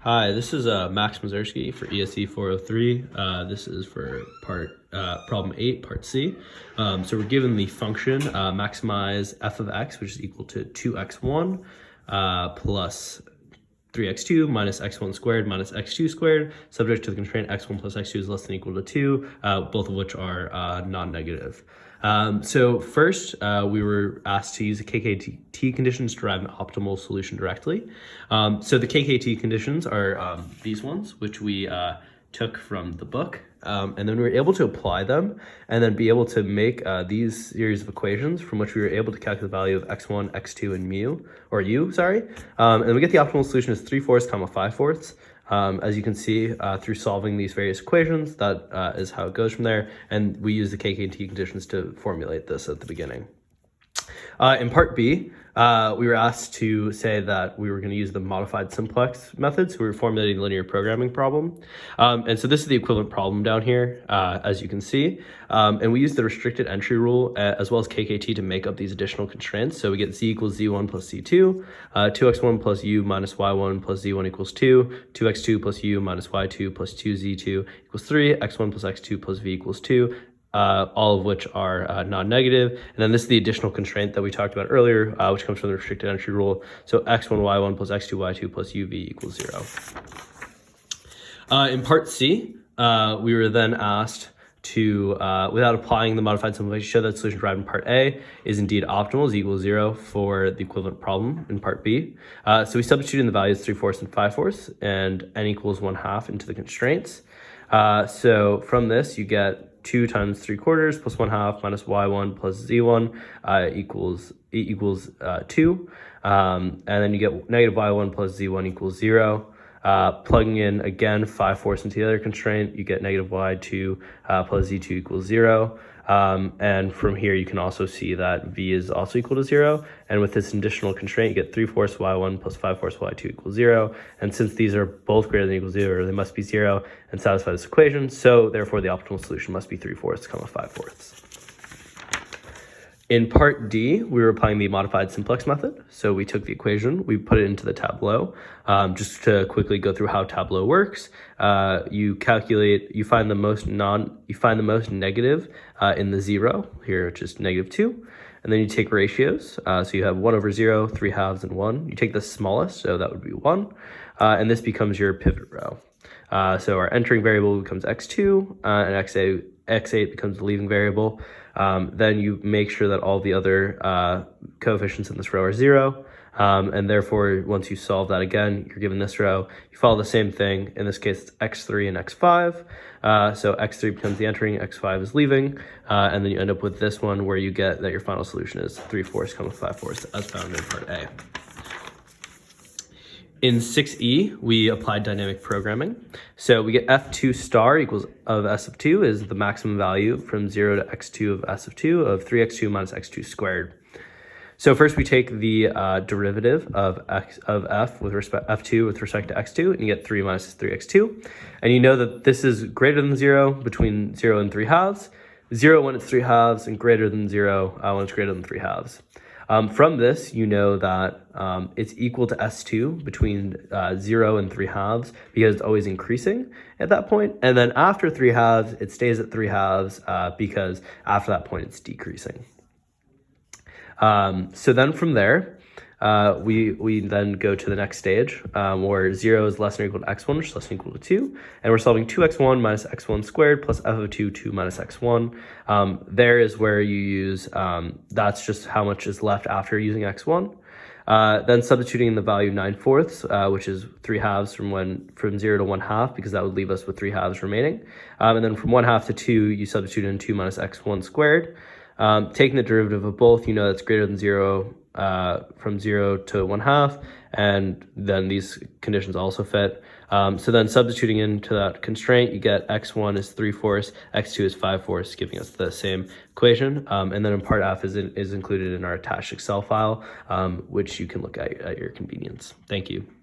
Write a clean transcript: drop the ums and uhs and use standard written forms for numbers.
Hi, this is Max Mazursky for ESE 403. This is for problem 8, part C. So we're given the function maximize f of x, which is equal to 2x1 plus 3x2 minus x1 squared minus x2 squared, subject to the constraint x1 plus x2 is less than or equal to 2, both of which are non-negative. So first, we were asked to use the KKT conditions to derive an optimal solution directly. So the KKT conditions are these ones, which we took from the book. And then we were able to apply them and then be able to make these series of equations from which we were able to calculate the value of x1, x2, and u, and we get the optimal solution is 3/4, 5/4. As you can see through solving these various equations, that is how it goes from there. And we use the KKT conditions to formulate this at the beginning. In part B, we were asked to say that we were going to use the modified simplex method. So we were formulating a linear programming problem. And so this is the equivalent problem down here, as you can see. And we use the restricted entry rule as well as KKT to make up these additional constraints. So we get z equals z1 plus z2, 2x1 plus u minus y1 plus z1 equals 2, 2x2 plus u minus y2 plus 2z2 equals 3, x1 plus x2 plus v equals 2. All of which are non-negative. And then this is the additional constraint that we talked about earlier, which comes from the restricted entry rule. So x1, y1 plus x2, y2 plus uv equals 0. In part C, we were then asked to, without applying the modified simplification, show that the solution derived in part A is indeed optimal, z equals 0 for the equivalent problem in part B. So we substituted in the values 3/4 and 5/4 and n equals 1/2 into the constraints. So from this, you get 2 times 3/4 plus 1/2 minus y1 plus z1 equals 2. And then you get negative y1 plus z1 equals 0. Plugging in again 5/4 into the other constraint, you get negative y2 plus z2 equals 0. And from here, you can also see that v is also equal to 0. And with this additional constraint, you get 3/4 y1 plus 5/4 y2 equals 0. And since these are both greater than or equal to 0, they must be 0 and satisfy this equation. So therefore, the optimal solution must be 3/4, 5/4. In part D, we were applying the modified simplex method. So we took the equation, we put it into the tableau. Just to quickly go through how Tableau works, you find the most negative in the 0 here, which is -2, and then you take ratios. So you have 1/0, 3/2, and 1. You take the smallest, so that would be 1, and this becomes your pivot row. So our entering variable becomes x2, and x8 becomes the leaving variable. Then you make sure that all the other coefficients in this row are 0. And therefore, once you solve that again, you're given this row. You follow the same thing. In this case, it's x3 and x5. So x3 becomes the entering, x5 is leaving. And then you end up with this one where you get that your final solution is 3/4, 5/4 as found in part A. In 6E, we applied dynamic programming. So we get f2 star equals of s of 2 is the maximum value from 0 to x2 of s of 2 of 3x2 minus x2 squared. So first we take the derivative of f with respect f2 with respect to x2, and you get 3 minus 3x2. And you know that this is greater than 0 between 0 and 3/2, 0 when it's 3/2, and greater than 0 when it's greater than 3/2. From this, you know that it's equal to S2 between 0 and 3/2 because it's always increasing at that point. And then after 3/2, it stays at 3/2 because after that point, it's decreasing. So then from there, we then go to the next stage where 0 is less than or equal to x1, which is less than or equal to 2. And we're solving 2x1 minus x1 squared plus f of 2, 2 minus x1. There is where you use, that's just how much is left after using x1. Then substituting in the value 9/4, which is 3/2 from 0 to 1/2, because that would leave us with 3/2 remaining. And then from 1/2 to 2, you substitute in 2 minus x1 squared. Taking the derivative of both, you know that's greater than 0 from 0 to 1/2, and then these conditions also fit. So then substituting into that constraint, you get x1 is 3/4, x2 is 5/4, giving us the same equation. And then in part F is included in our attached Excel file, which you can look at your convenience. Thank you.